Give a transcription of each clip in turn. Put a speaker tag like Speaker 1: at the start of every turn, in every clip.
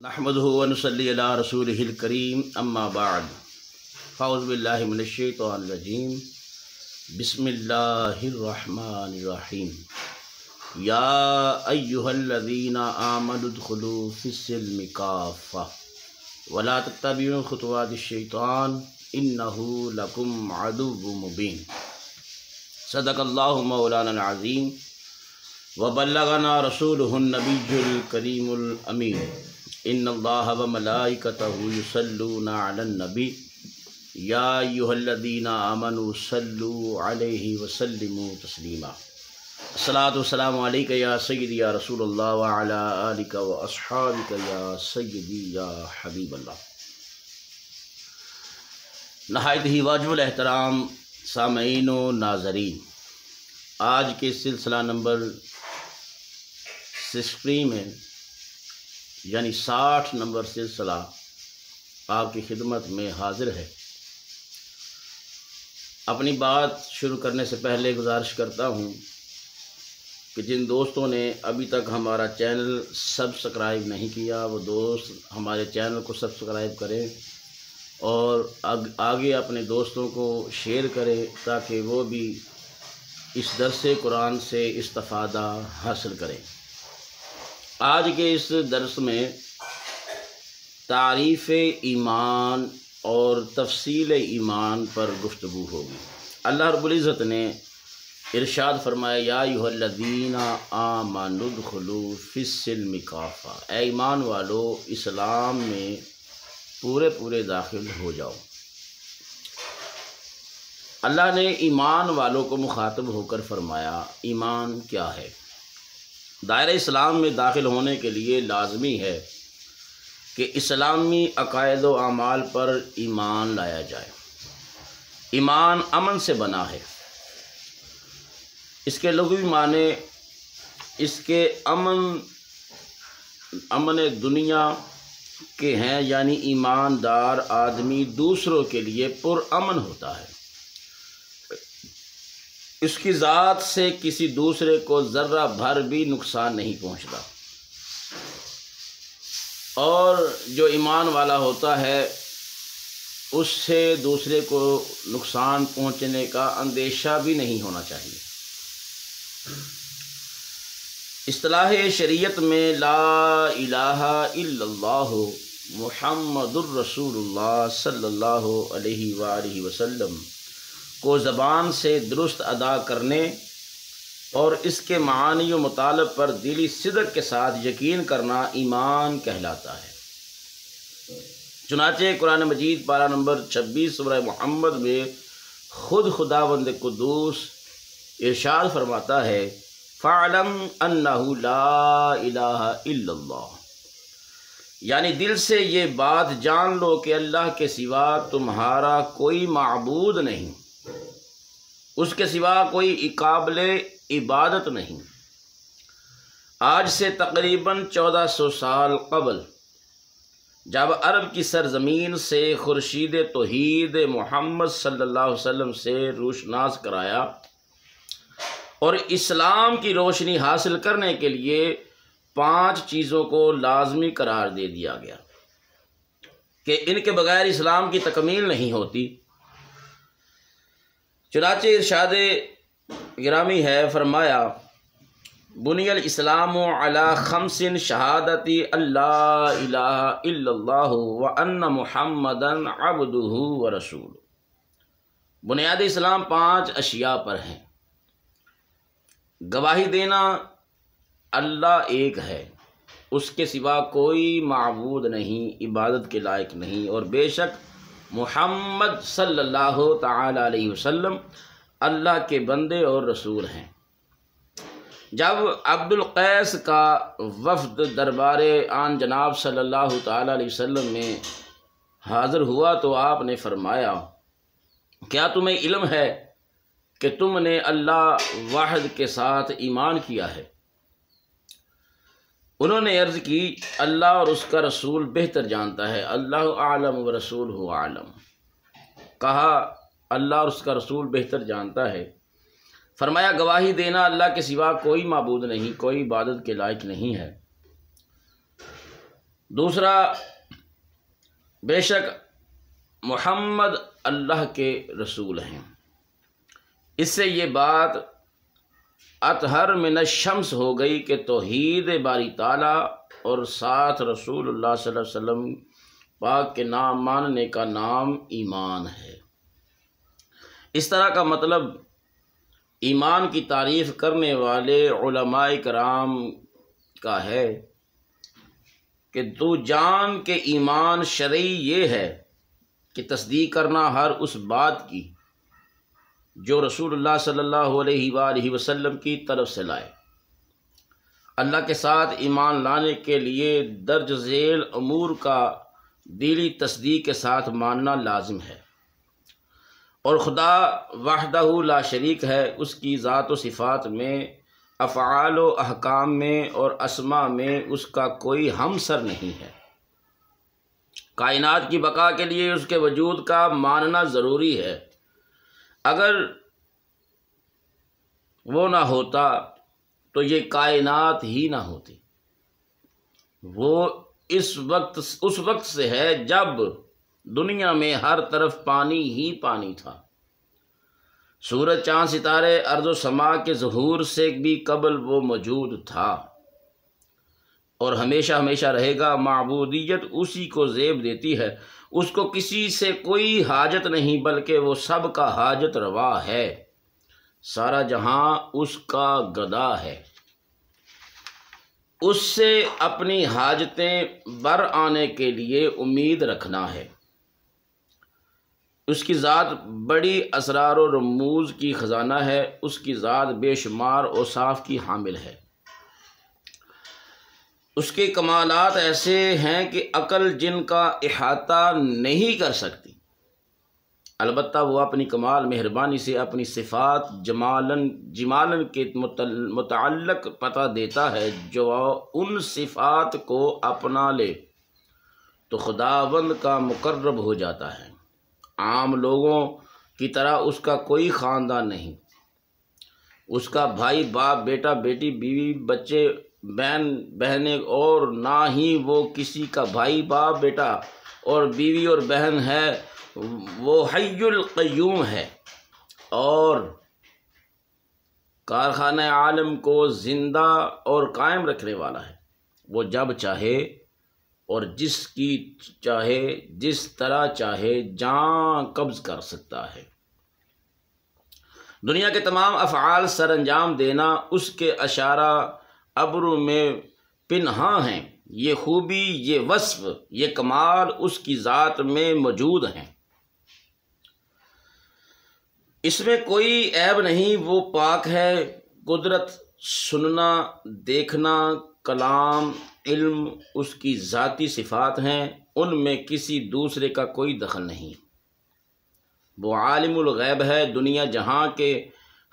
Speaker 1: نحمده ونصلي على رسوله الكريم اما بعد فاعوذ بالله من الشيطان الرجيم بسم الله الرحمن الرحيم يا ايها الذين آمنوا ادخلوا في السلم كافة ولا تتبعوا خطوات الشيطان انه لكم عدو مبين صدق الله مولانا العظيم وبلغنا رسوله النبي الكريم الامين ان اللہ وملائکتہ یصلون علی النبی یا ایھا الذین آمنوا صلوا علیہ وسلموا تسلیما الصلاۃ والسلام علیک یا سیدی یا رسول اللہ وعلی آلک واصحابک یا سیدی یا حبیب اللہ۔ نہایت ہی واجب الاحترام سامعین و ناظرین، آج کے سلسلہ نمبر 60 میں یعنی 60 نمبر سلسلہ آپ کی خدمت میں حاضر ہے۔ اپنی بات شروع کرنے سے پہلے گزارش کرتا ہوں کہ جن دوستوں نے ابھی تک ہمارا چینل سبسکرائب نہیں کیا وہ دوست ہمارے چینل کو سبسکرائب کریں اور آگے اپنے دوستوں کو شیئر کریں تاکہ وہ بھی اس درس قرآن سے استفادہ حاصل کریں۔ آج کے اس درس میں تعریف ایمان اور تفصیل ایمان پر گفتگو ہوگی۔ اللہ رب العزت نے ارشاد فرمایا یا ایھا الذین آمنوا ادخلوا فی السلم کافہ، اے ایمان والو اسلام میں پورے داخل ہو جاؤ۔ اللہ نے ایمان والوں کو مخاطب ہو کر فرمایا ایمان کیا ہے؟ دائرہ اسلام میں داخل ہونے کے لیے لازمی ہے کہ اسلامی عقائد و اعمال پر ایمان لایا جائے۔ ایمان امن سے بنا ہے، اس کے لغوی معنی اس کے امن دنیا کے ہیں، یعنی ایماندار آدمی دوسروں کے لیے پرامن ہوتا ہے، اس کی ذات سے کسی دوسرے کو ذرہ بھر بھی نقصان نہیں پہنچتا، اور جو ایمان والا ہوتا ہے اس سے دوسرے کو نقصان پہنچنے کا اندیشہ بھی نہیں ہونا چاہیے۔ اصطلاح شریعت میں لا الہ الا اللہ محمد الرسول اللہ صلی اللہ علیہ وآلہ وسلم کو زبان سے درست ادا کرنے اور اس کے معانی و مطالب پر دلی صدق کے ساتھ یقین کرنا ایمان کہلاتا ہے۔ چنانچہ قرآن مجید پارہ نمبر 26 سورہ محمد میں خود خداوند قدوس ارشاد فرماتا ہے فَاعْلَمْ أَنَّهُ لَا إِلَٰهَ إِلَّا اللَّهُ، یعنی دل سے یہ بات جان لو کہ اللہ کے سوا تمہارا کوئی معبود نہیں، اس کے سوا کوئی قابل عبادت نہیں۔ آج سے تقریباً 1400 سال قبل جب عرب کی سرزمین سے خورشید توحید محمد صلی اللہ علیہ وسلم سے روشناس کرایا اور اسلام کی روشنی حاصل کرنے کے لیے 5 چیزوں کو لازمی قرار دے دیا گیا کہ ان کے بغیر اسلام کی تکمیل نہیں ہوتی۔ چنانچہ ارشاد گرامی ہے، فرمایا بنی الاسلام علی 5 شہادت اللہ الہ الا اللہ وان محمدا عبدہ ورسولہ۔ بنیاد اسلام 5 اشیاء پر ہیں۔ گواہی دینا اللہ ایک ہے، اس کے سوا کوئی معبود نہیں، عبادت کے لائق نہیں، اور بے شک محمد صلی اللہ تعالی علیہ وسلم اللہ کے بندے اور رسول ہیں۔ جب عبد القیس کا وفد دربار آن جناب صلی اللہ تعالی علیہ وسلم میں حاضر ہوا تو آپ نے فرمایا کیا تمہیں علم ہے کہ تم نے اللہ واحد کے ساتھ ایمان کیا ہے؟ انہوں نے عرض کی اللہ اور اس کا رسول بہتر جانتا ہے، اللہ اعلم و رسولہ اعلم۔ کہا اللہ اور اس کا رسول بہتر جانتا ہے۔ فرمایا گواہی دینا اللہ کے سوا کوئی معبود نہیں، کوئی عبادت کے لائق نہیں ہے۔ دوسرا، بے شک محمد اللہ کے رسول ہیں۔ اس سے یہ بات اطہر من الشمس ہو گئی کہ توحید باری تعالیٰ اور ساتھ رسول اللہ صلی اللہ علیہ وسلم پاک کے نام ماننے کا نام ایمان ہے۔ اس طرح کا مطلب ایمان کی تعریف کرنے والے علماء کرام کا ہے کہ تو جان کے ایمان شرعی یہ ہے کہ تصدیق کرنا ہر اس بات کی جو رسول اللہ صلی اللہ علیہ وآلہ وسلم کی طرف سے لائے۔ اللہ کے ساتھ ایمان لانے کے لیے درج ذیل امور کا دلی تصدیق کے ساتھ ماننا لازم ہے، اور خدا وحدہ لا شریک ہے، اس کی ذات و صفات میں، افعال و احکام میں اور اسماء میں اس کا کوئی ہمسر نہیں ہے۔ کائنات کی بقا کے لیے اس کے وجود کا ماننا ضروری ہے۔ اگر وہ نہ ہوتا تو یہ کائنات ہی نہ ہوتی۔ وہ اس وقت سے ہے جب دنیا میں ہر طرف پانی ہی پانی تھا۔ سورج، چاند، ستارے، ارض و سما کے ظہور سے بھی قبل وہ موجود تھا اور ہمیشہ ہمیشہ رہے گا۔ معبودیت اسی کو زیب دیتی ہے، اس کو کسی سے کوئی حاجت نہیں بلکہ وہ سب کا حاجت روا ہے۔ سارا جہاں اس کا گدا ہے، اس سے اپنی حاجتیں بر آنے کے لیے امید رکھنا ہے۔ اس کی ذات بڑی اسرار و رموز کی خزانہ ہے، اس کی ذات بے شمار اوصاف کی حامل ہے۔ اس کے کمالات ایسے ہیں کہ عقل جن کا احاطہ نہیں کر سکتی۔ البتہ وہ اپنی کمال مہربانی سے اپنی صفات جمالن کے متعلق پتہ دیتا ہے۔ جو ان صفات کو اپنا لے تو خداوند کا مقرب ہو جاتا ہے۔ عام لوگوں کی طرح اس کا کوئی خاندان نہیں، اس کا بھائی، باپ، بیٹا، بیٹی، بیوی، بچے، بہن، بہنیں، اور نہ ہی وہ کسی کا بھائی، باپ، بیٹا اور بیوی اور بہن ہے۔ وہ حی القیوم ہے اور کارخانہ عالم کو زندہ اور قائم رکھنے والا ہے۔ وہ جب چاہے اور جس کی چاہے جس طرح چاہے جان قبض کر سکتا ہے۔ دنیا کے تمام افعال سر انجام دینا اس کے اشارہ ابرو میں پنہاں ہیں۔ یہ خوبی، یہ وصف، یہ کمال اس کی ذات میں موجود ہیں، اس میں کوئی عیب نہیں۔ وہ پاک ہے۔ قدرت، سننا، دیکھنا، کلام، علم اس کی ذاتی صفات ہیں، ان میں کسی دوسرے کا کوئی دخل نہیں۔ وہ عالم الغیب ہے، دنیا جہاں کے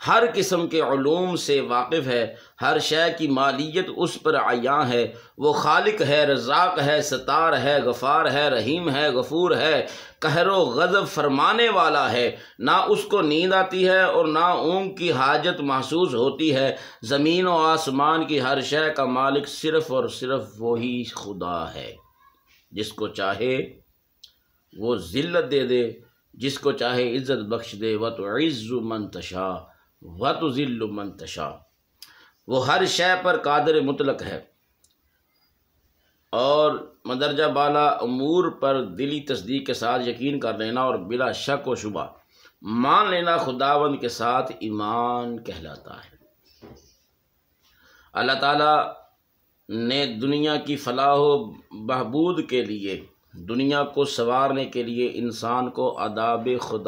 Speaker 1: ہر قسم کے علوم سے واقف ہے، ہر شے کی مالیت اس پر عیاں ہے۔ وہ خالق ہے، رزاق ہے، ستار ہے، غفار ہے، رحیم ہے، غفور ہے، قہر و غضب فرمانے والا ہے۔ نہ اس کو نیند آتی ہے اور نہ اونگ کی حاجت محسوس ہوتی ہے۔ زمین و آسمان کی ہر شے کا مالک صرف اور صرف وہی خدا ہے۔ جس کو چاہے وہ ذلت دے دے، جس کو چاہے عزت بخش دے۔ وَتُعِزُّ مَن تَشَاءُ وَتُذِلُّ مَن تَشَاءُ۔ وہ ہر شے پر قادر مطلق ہے اور مندرجہ بالا امور پر دلی تصدیق کے ساتھ یقین کر لینا اور بلا شک و شبہ مان لینا خداوند کے ساتھ ایمان کہلاتا ہے۔ اللہ تعالیٰ نے دنیا کی فلاح و بہبود کے لیے، دنیا کو سنوارنے کے لیے انسان کو آداب خود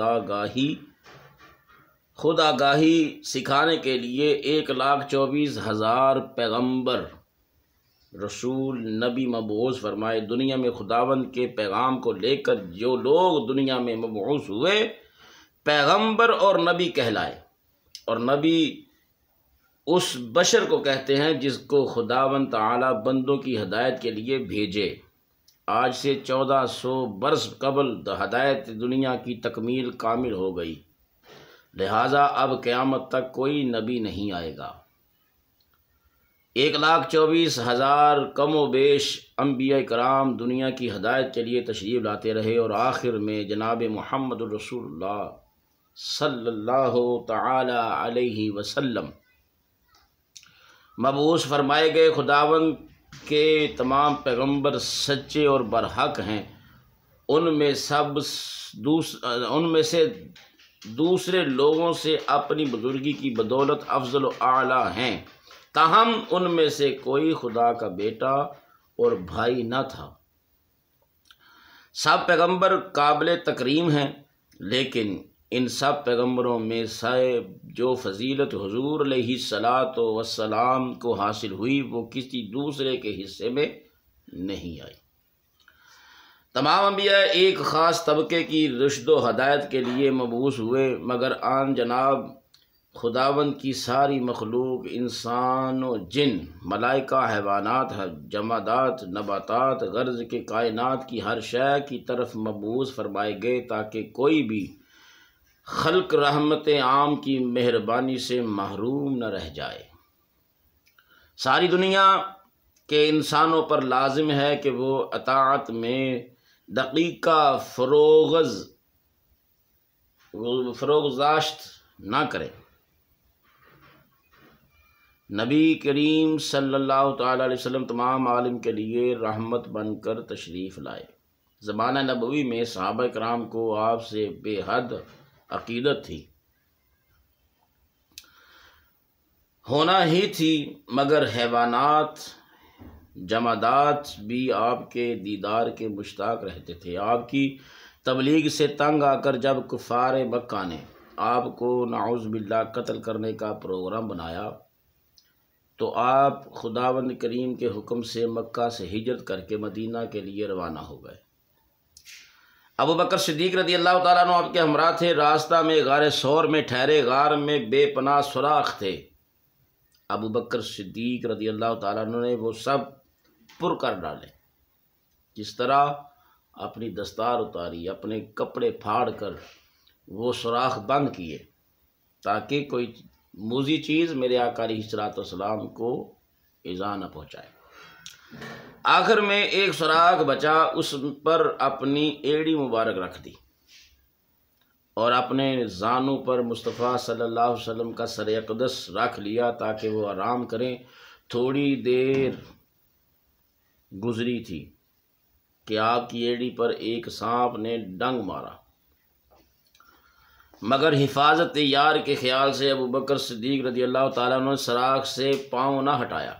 Speaker 1: آگاہی سکھانے کے لیے 1,24,000 پیغمبر، رسول، نبی مبعوث فرمائے۔ دنیا میں خداوند کے پیغام کو لے کر جو لوگ دنیا میں مبعوث ہوئے پیغمبر اور نبی کہلائے، اور نبی اس بشر کو کہتے ہیں جس کو خداوند تعالی بندوں کی ہدایت کے لیے بھیجے۔ آج سے 1400 برس قبل ہدایت دنیا کی تکمیل کامل ہو گئی، لہٰذا اب قیامت تک کوئی نبی نہیں آئے گا۔ 1,24,000 کم و بیش انبیاء کرام دنیا کی ہدایت کے لیے تشریف لاتے رہے، اور آخر میں جناب محمد الرسول اللہ صلی اللہ تعالی علیہ وسلم مبعوث فرمائے گئے۔ خداوند کے تمام پیغمبر سچے اور برحق ہیں، ان میں سے دوسرے لوگوں سے اپنی بزرگی کی بدولت افضل و اعلیٰ ہیں، تاہم ان میں سے کوئی خدا کا بیٹا اور بھائی نہ تھا۔ سب پیغمبر قابل تکریم ہیں، لیکن ان سب پیغمبروں میں سے جو فضیلت حضور علیہ السلام کو حاصل ہوئی وہ کسی دوسرے کے حصے میں نہیں آئی۔ تمام انبیاء ایک خاص طبقے کی رشد و ہدایت کے لیے مبعوث ہوئے، مگر آن جناب خداوند کی ساری مخلوق، انسان و جن، ملائکہ، حیوانات، جمادات، نباتات، غرض کے کائنات کی ہر شے کی طرف مبعوث فرمائے گئے تاکہ کوئی بھی خلق رحمت عام کی مہربانی سے محروم نہ رہ جائے۔ ساری دنیا کے انسانوں پر لازم ہے کہ وہ اطاعت میں دقیقہ فروگزاشت نہ کرے۔ نبی کریم صلی اللہ تعالی علیہ وسلم تمام عالم کے لیے رحمت بن کر تشریف لائے۔ زمانہ نبوی میں صحابہ کرام کو آپ سے بے حد عقیدت تھی، ہونا ہی تھی، مگر حیوانات، جمادات بھی آپ کے دیدار کے مشتاق رہتے تھے۔ آپ کی تبلیغ سے تنگ آ کر جب کفار مکہ نے آپ کو نعوذ باللہ قتل کرنے کا پروگرام بنایا تو آپ خداوند کریم کے حکم سے مکہ سے ہجرت کر کے مدینہ کے لیے روانہ ہو گئے۔ ابو بکر صدیق رضی اللہ تعالیٰ عنہ آپ کے ہمراہ تھے۔ راستہ میں غار ثور میں ٹھہرے، غار میں بے پناہ سوراخ تھے۔ ابو بکر صدیق رضی اللہ تعالیٰ عنہ نے وہ سب پر کر ڈالے، جس طرح اپنی دستار اتاری، اپنے کپڑے پھاڑ کر وہ سوراخ بند کیے تاکہ کوئی موذی چیز میرے آقا علیہ الصلوۃ والسلام کو ایذا نہ پہنچائے۔ آخر میں ایک سوراخ بچا، اس پر اپنی ایڑی مبارک رکھ دی اور اپنے زانوں پر مصطفیٰ صلی اللہ علیہ وسلم کا سر اقدس رکھ لیا تاکہ وہ آرام کریں۔ تھوڑی دیر گزری تھی کہ آپ کی ایڑی پر ایک سانپ نے ڈنگ مارا، مگر حفاظت یار کے خیال سے ابو بکر صدیق رضی اللہ تعالیٰ عنہ نے سوراخ سے پاؤں نہ ہٹایا۔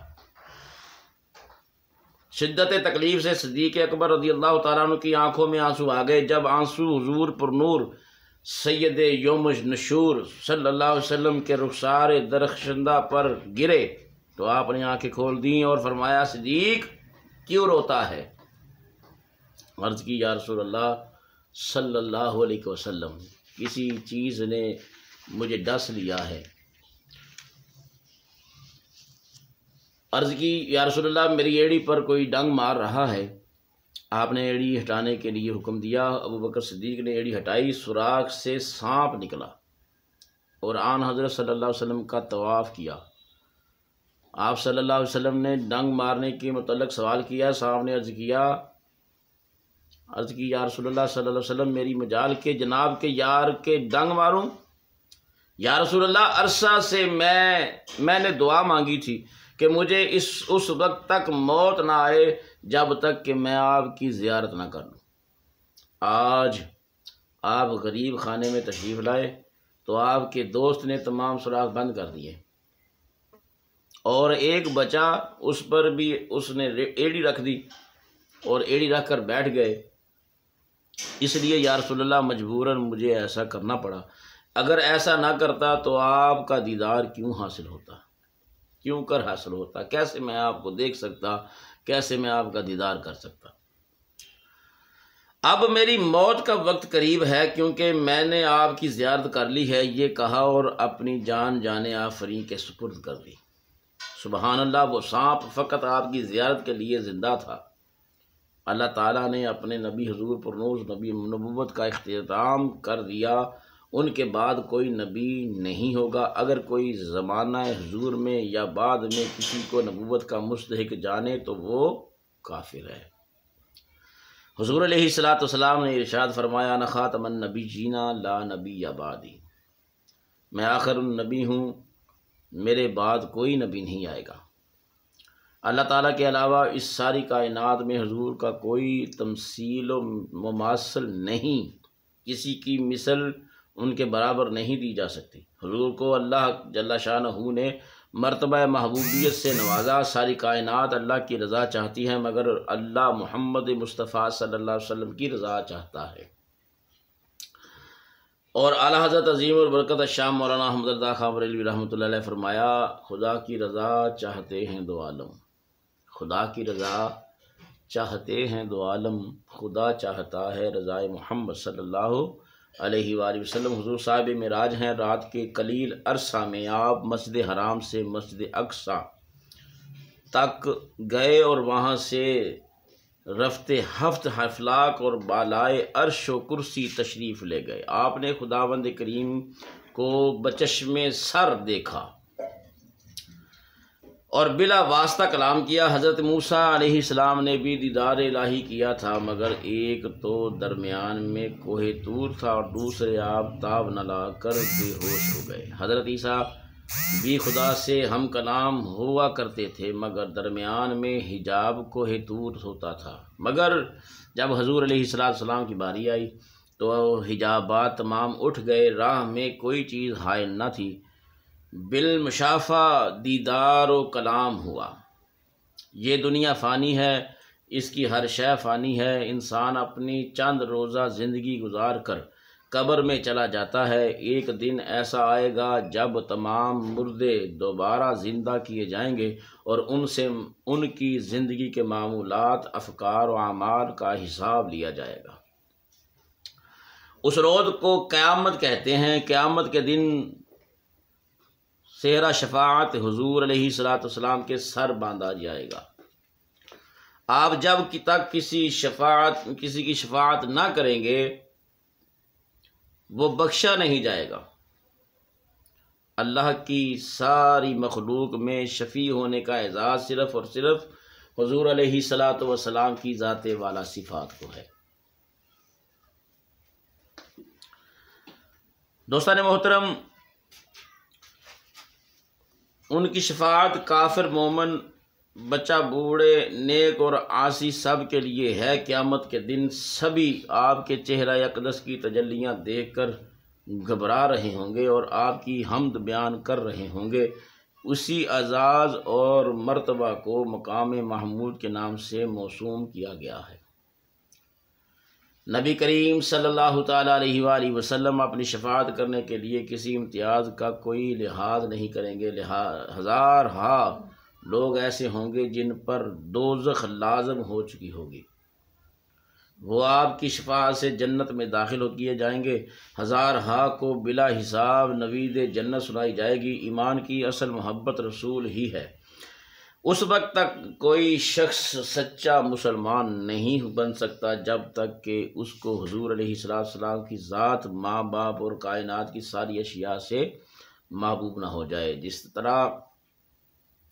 Speaker 1: شدت تکلیف سے صدیق اکبر رضی اللہ تعالیٰ عنہ کی آنکھوں میں آنسو آ گئے۔ جب آنسو حضور پر نور سید یوم نشور صلی اللہ علیہ وسلم کے رخسار درخشندہ پر گرے تو آپ نے آنکھیں کھول دیں اور فرمایا، صدیق کیوں روتا ہے؟ عرض کی، یا رسول اللہ صلی اللہ علیہ وسلم، کسی چیز نے مجھے ڈس لیا ہے۔ عرض کی، یا رسول اللہ میری ایڑی پر کوئی ڈنگ مار رہا ہے۔ آپ نے ایڑی ہٹانے کے لیے حکم دیا۔ ابو بکر صدیق نے ایڑی ہٹائی، سوراخ سے سانپ نکلا اور آن حضرت صلی اللہ علیہ وسلم کا طواف کیا۔ آپ صلی اللہ علیہ وسلم نے ڈنگ مارنے کے متعلق سوال کیا۔ سانپ نے عرض کی، یا رسول اللہ صلی اللہ علیہ وسلم میری مجال کے جناب کے یار کے ڈنگ ماروں؟ یا رسول اللہ عرصہ سے میں نے دعا مانگی تھی کہ مجھے اس وقت تک موت نہ آئے جب تک کہ میں آپ کی زیارت نہ کر لوں۔ آج آپ غریب خانے میں تشریف لائے تو آپ کے دوست نے تمام سوراخ بند کر دیے اور ایک بچا، اس پر بھی اس نے ایڑی رکھ دی اور ایڑی رکھ کر بیٹھ گئے۔ اس لیے یا رسول اللہ مجبوراً مجھے ایسا کرنا پڑا، اگر ایسا نہ کرتا تو آپ کا دیدار کیوں حاصل ہوتا؟ کیسے میں آپ کو دیکھ سکتا؟ کیسے میں آپ کا دیدار کر سکتا؟ اب میری موت کا وقت قریب ہے کیونکہ میں نے آپ کی زیارت کر لی ہے، یہ کہا اور اپنی جان آفرین کے سپرد کر دی۔ سبحان اللہ، وہ سانپ فقط آپ کی زیارت کے لیے زندہ تھا۔ اللہ تعالیٰ نے اپنے نبی حضور پر نبوت کا اختتام کر دیا ان کے بعد کوئی نبی نہیں ہوگا۔ اگر کوئی زمانہ حضور میں یا بعد میں کسی کو نبوت کا مستحق جانے تو وہ کافر ہے۔ حضور علیہ السلام نے ارشاد فرمایا، انا خاتم النبیین لا نبی بعدی، میں آخر النبی ہوں، میرے بعد کوئی نبی نہیں آئے گا۔ اللہ تعالیٰ کے علاوہ اس ساری کائنات میں حضور کا کوئی تمثیل و مماثل نہیں، کسی کی مثل ان کے برابر نہیں دی جا سکتی۔ حضور کو اللہ جل شانہ نے مرتبہ محبوبیت سے نوازا۔ ساری کائنات اللہ کی رضا چاہتی ہے، مگر اللہ محمد مصطفیٰ صلی اللہ علیہ وسلم کی رضا چاہتا ہے۔ اور اعلیٰ حضرت عظیم البرکت الشام مولانا احمد رضا خان بریلوی رحمۃ اللہ علیہ فرمایا، خدا کی رضا چاہتے ہیں دو عالم، خدا کی رضا چاہتے ہیں دو عالم، خدا چاہتا ہے رضائے محمد صلی اللہ علیہ وآلہ وسلم۔ حضور صاحب معراج ہیں، رات کے قلیل عرصہ میں آپ مسجد حرام سے مسجد اقصی تک گئے اور وہاں سے رفتے ہفت افلاک اور بالائے عرش و کرسی تشریف لے گئے۔ آپ نے خداوند کریم کو بچشم سر دیکھا اور بلا واسطہ کلام کیا۔ حضرت موسیٰ علیہ السلام نے بھی دیدار الہی کیا تھا، مگر ایک تو درمیان میں کوہ طور تھا اور دوسرے آپ تاب نہ لا کر بے ہوش ہو گئے۔ حضرت عیسیٰ بھی خدا سے ہم کلام ہوا کرتے تھے، مگر درمیان میں حجاب کوہ طور ہوتا تھا، مگر جب حضور علیہ السلام کی باری آئی تو حجابات تمام اٹھ گئے، راہ میں کوئی چیز حائل نہ تھی، بالمشافہ دیدار و کلام ہوا۔ یہ دنیا فانی ہے، اس کی ہر شے فانی ہے، انسان اپنی چند روزہ زندگی گزار کر قبر میں چلا جاتا ہے۔ ایک دن ایسا آئے گا جب تمام مردے دوبارہ زندہ کیے جائیں گے اور ان سے ان کی زندگی کے معمولات، افکار و اعمال کا حساب لیا جائے گا۔ اس روز کو قیامت کہتے ہیں۔ قیامت کے دن صحرا شفاعت حضور علیہ السلام کے سر باندھا جائے گا۔ آپ جب تک کسی کی شفاعت نہ کریں گے وہ بخشا نہیں جائے گا۔ اللہ کی ساری مخلوق میں شفیع ہونے کا اعزاز صرف اور صرف حضور علیہ السلام کی ذات والا صفات کو ہے۔ دوستان محترم، ان کی شفاعت کافر، مومن، بچہ، بوڑھے، نیک اور عاصی سب کے لیے ہے۔ قیامت کے دن سبھی آپ کے چہرہ اقدس کی تجلیاں دیکھ کر گھبرا رہے ہوں گے اور آپ کی حمد بیان کر رہے ہوں گے۔ اسی اعزاز اور مرتبہ کو مقام محمود کے نام سے موسوم کیا گیا ہے۔ نبی کریم صلی اللہ تعالیٰ علیہ وآلہ وسلم اپنی شفاعت کرنے کے لیے کسی امتیاز کا کوئی لحاظ نہیں کریں گے۔ ہزارہا لوگ ایسے ہوں گے جن پر دوزخ لازم ہو چکی ہوگی، وہ آپ کی شفاعت سے جنت میں داخل کیے جائیں گے۔ ہزارہا کو بلا حساب نوید جنت سنائی جائے گی۔ ایمان کی اصل محبت رسول ہی ہے۔ اس وقت تک کوئی شخص سچا مسلمان نہیں بن سکتا جب تک کہ اس کو حضور علیہ السلام کی ذات، ماں باپ اور کائنات کی ساری اشیاء سے محبوب نہ ہو جائے۔ جس طرح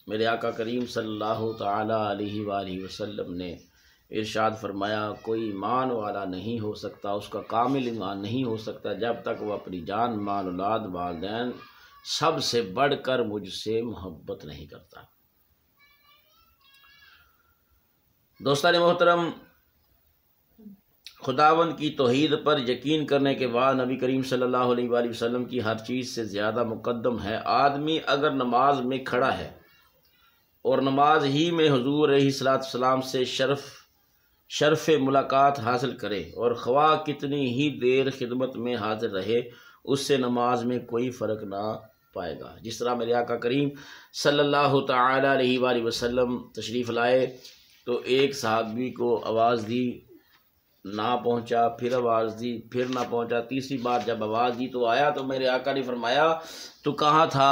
Speaker 1: میرے آقا کریم صلی اللہ تعالیٰ علیہ وآلہ وسلم نے ارشاد فرمایا، کوئی ایمان والا نہیں ہو سکتا، اس کا کامل ایمان نہیں ہو سکتا جب تک وہ اپنی جان، مال، اولاد، والدین سب سے بڑھ کر مجھ سے محبت نہیں کرتا۔ دوستان محترم، خداوند کی توحید پر یقین کرنے کے بعد نبی کریم صلی اللہ علیہ وآلہ وسلم کی ہر چیز سے زیادہ مقدم ہے۔ آدمی اگر نماز میں کھڑا ہے اور نماز ہی میں حضور علیہ السلام سے شرف ملاقات حاصل کرے اور خواہ کتنی ہی دیر خدمت میں حاضر رہے، اس سے نماز میں کوئی فرق نہ پائے گا۔ جس طرح میرے آقا کریم صلی اللہ تعالیٰ علیہ وآلہ وسلم تشریف لائے تو ایک صحابی کو آواز دی، نہ پہنچا، پھر آواز دی، پھر نہ پہنچا، تیسری بار جب آواز دی تو آیا، تو میرے آقا نے فرمایا تو کہاں تھا؟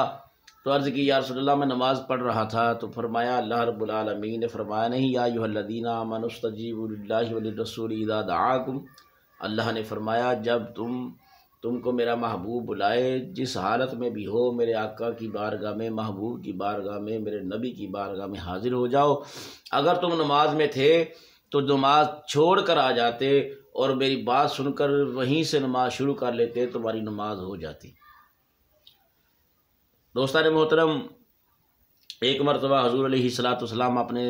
Speaker 1: تو عرض کی یا رسول اللہ میں نماز پڑھ رہا تھا۔ تو فرمایا اللہ رب العالمین نے فرمایا نہیں، یا ایھا الذین آمنوا استجیبوا للہ وللرسول اذا دعاکم، اللہ نے فرمایا جب تم کو میرا محبوب بلائے، جس حالت میں بھی ہو میرے آقا کی بارگاہ میں، محبوب کی بارگاہ میں، میرے نبی کی بارگاہ میں حاضر ہو جاؤ۔ اگر تم نماز میں تھے تو نماز چھوڑ کر آ جاتے اور میری بات سن کر وہیں سے نماز شروع کر لیتے، تمہاری نماز ہو جاتی۔ دوستان محترم، ایک مرتبہ حضور علیہ الصلوۃ والسلام اپنے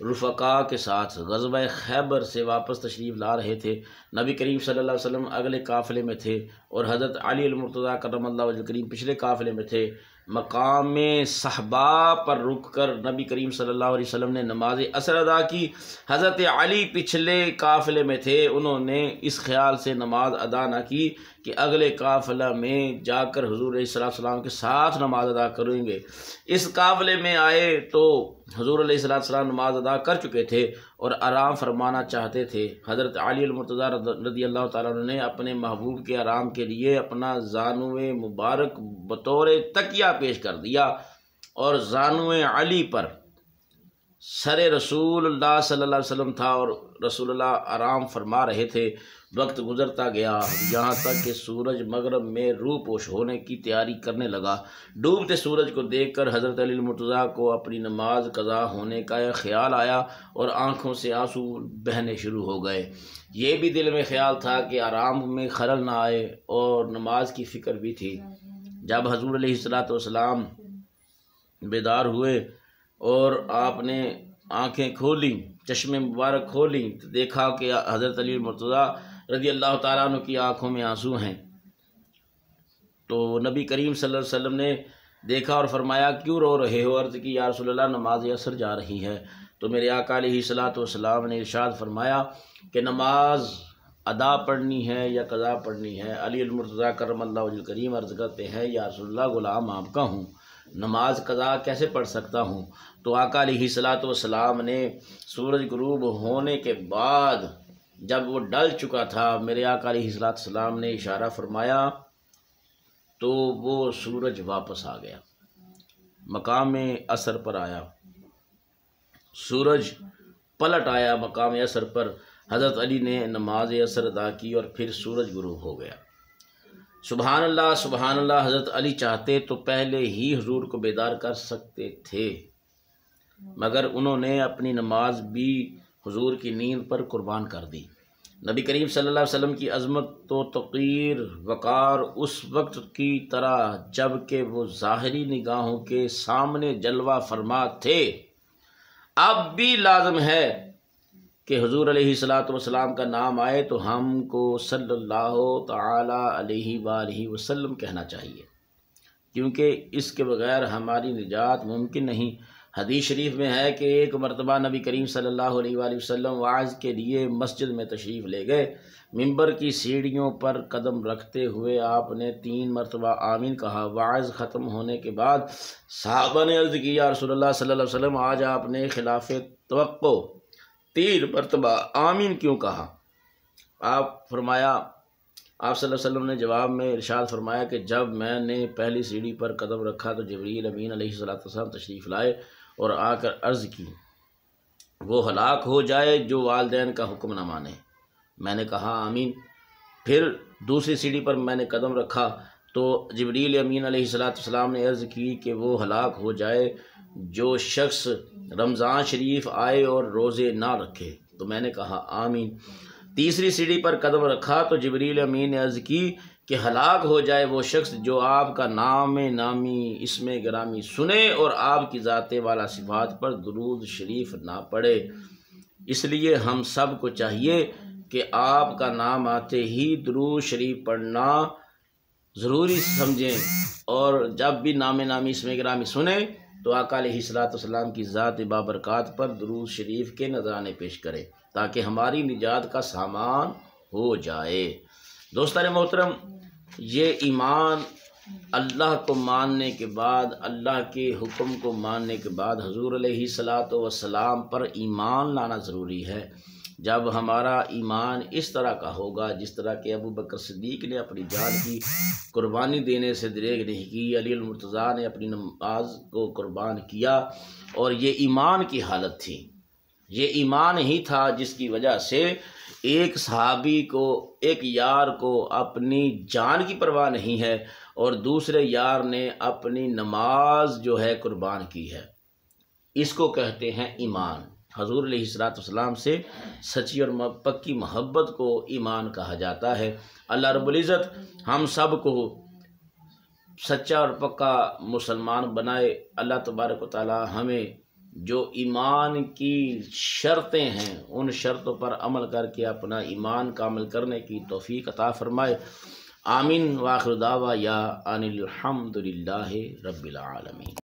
Speaker 1: رفقاء کے ساتھ غزوہ خیبر سے واپس تشریف لا رہے تھے۔ نبی کریم صلی اللہ علیہ وسلم اگلے قافلے میں تھے اور حضرت علی المرتضیٰ کرم اللہ وجہ کریم پچھلے قافلے میں تھے۔ مقام صحبا پر رک کر نبی کریم صلی اللہ علیہ وسلم نے نماز عصر ادا کی۔ حضرت علی پچھلے قافلے میں تھے، انہوں نے اس خیال سے نماز ادا نہ کی کہ اگلے قافلہ میں جا کر حضور علیہ السلام کے ساتھ نماز ادا کریں گے۔ اس قافلے میں آئے تو حضور علیہ السلام نماز ادا کر چکے تھے اور آرام فرمانا چاہتے تھے۔ حضرت علی المرتضیٰ رضی اللہ تعالیٰ عنہ نے اپنے محبوب کے آرام کے لیے اپنا زانوِ مبارک بطور تکیہ پیش کر دیا اور زانوِ علی پر سر رسول اللہ صلی اللہ علیہ وسلم تھا اور رسول اللہ آرام فرما رہے تھے۔ وقت گزرتا گیا یہاں تک کہ سورج مغرب میں روح پوش ہونے کی تیاری کرنے لگا۔ ڈوبتے سورج کو دیکھ کر حضرت علی المرتضیٰ کو اپنی نماز قضا ہونے کا خیال آیا اور آنکھوں سے آنسو بہنے شروع ہو گئے۔ یہ بھی دل میں خیال تھا کہ آرام میں خلل نہ آئے اور نماز کی فکر بھی تھی۔ جب حضور علیہ السلام بیدار ہوئے اور آپ نے آنکھیں کھولیں، چشم مبارک کھولیں تو دیکھا کہ حضرت علی المرتضیٰ رضی اللہ تعالیٰ عنہ کی آنکھوں میں آنسو ہیں۔ تو نبی کریم صلی اللہ علیہ وسلم نے دیکھا اور فرمایا کیوں رو رہے ہو؟ عرض کی یا رسول اللہ نماز عصر جا رہی ہے۔ تو میرے آقا علیہ الصلوۃ والسلام نے ارشاد فرمایا کہ نماز ادا پڑھنی ہے یا قضا پڑھنی ہے؟ علی المرتضیٰ کرم اللہ وجہ کریم عرض کرتے ہیں یا رسول اللہ غلام آپ کا ہوں، نماز قضا کیسے پڑھ سکتا ہوں؟ تو آقا علیہ الصلوۃ والسلام نے سورج غروب ہونے کے بعد جب وہ ڈل چکا تھا، میرے آقا علیہ الصلوۃ والسلام نے اشارہ فرمایا تو وہ سورج واپس آ گیا، مقام عصر پر آیا، سورج پلٹ آیا مقام عصر پر۔ حضرت علی نے نماز عصر ادا کی اور پھر سورج غروب ہو گیا۔ سبحان اللہ سبحان اللہ، حضرت علی چاہتے تو پہلے ہی حضور کو بیدار کر سکتے تھے، مگر انہوں نے اپنی نماز بھی حضور کی نیند پر قربان کر دی۔ نبی کریم صلی اللہ علیہ وسلم کی عظمت و توقیر وقار اس وقت کی طرح جب کہ وہ ظاہری نگاہوں کے سامنے جلوہ فرما تھے، اب بھی لازم ہے کہ حضور علیہ الصلوۃ والسلام کا نام آئے تو ہم کو صلی اللہ تعالی علیہ وآلہ وسلم کہنا چاہیے، کیونکہ اس کے بغیر ہماری نجات ممکن نہیں۔ حدیث شریف میں ہے کہ ایک مرتبہ نبی کریم صلی اللہ علیہ وآلہ وسلم واعظ کے لیے مسجد میں تشریف لے گئے۔ ممبر کی سیڑھیوں پر قدم رکھتے ہوئے آپ نے 3 مرتبہ آمین کہا۔ واعظ ختم ہونے کے بعد صحابہ نے عرض کی یا رسول اللہ صلی اللہ علیہ وسلم آج آپ نے خلاف توقع 3 مرتبہ آمین کیوں کہا؟ آپ صلی اللہ علیہ وسلم نے جواب میں ارشاد فرمایا کہ جب میں نے پہلی سیڑھی پر قدم رکھا تو جبریل امین علیہ السلام تشریف لائے اور آ کر عرض کی وہ ہلاک ہو جائے جو والدین کا حکم نہ مانے۔ میں نے کہا آمین۔ پھر دوسری سیڑھی پر میں نے قدم رکھا تو جبریل امین علیہ السلام نے عرض کی کہ وہ ہلاک ہو جائے جو شخص رمضان شریف آئے اور روزے نہ رکھے، تو میں نے کہا آمین۔ تیسری سیڑھی پر قدم رکھا تو جبریل امین نے عرض کی کہ ہلاک ہو جائے وہ شخص جو آپ کا نام نامی اسم گرامی سنے اور آپ کی ذات والا صفات پر درود شریف نہ پڑھے۔ اس لیے ہم سب کو چاہیے کہ آپ کا نام آتے ہی درود شریف پڑھنا ضروری سمجھیں، اور جب بھی نام نامی اسم گرامی سنیں تو آقا علیہ السلام کی ذات بابرکات پر درود شریف کے نذرانے پیش کریں تاکہ ہماری نجات کا سامان ہو جائے۔ دوستان محترم، یہ ایمان اللہ کو ماننے کے بعد، اللہ کے حکم کو ماننے کے بعد حضور علیہ السلام پر ایمان لانا ضروری ہے۔ جب ہمارا ایمان اس طرح کا ہوگا جس طرح کہ ابو بکر صدیق نے اپنی جان کی قربانی دینے سے دریغ نہیں کی، علی المرتضیٰ نے اپنی نماز کو قربان کیا، اور یہ ایمان کی حالت تھی، یہ ایمان ہی تھا جس کی وجہ سے ایک صحابی کو، ایک یار کو اپنی جان کی پرواہ نہیں ہے اور دوسرے یار نے اپنی نماز جو ہے قربان کی ہے، اس کو کہتے ہیں ایمان۔ حضور علیہ السلام سے سچی اور پکی محبت کو ایمان کہا جاتا ہے۔ اللہ رب العزت ہم سب کو سچا اور پکا مسلمان بنائے۔ اللہ تبارک و تعالی ہمیں جو ایمان کی شرطیں ہیں ان شرطوں پر عمل کر کے اپنا ایمان کامل کرنے کی توفیق عطا فرمائے۔ آمین۔ وآخر دعوانا یا ان الحمد للہ رب العالمین۔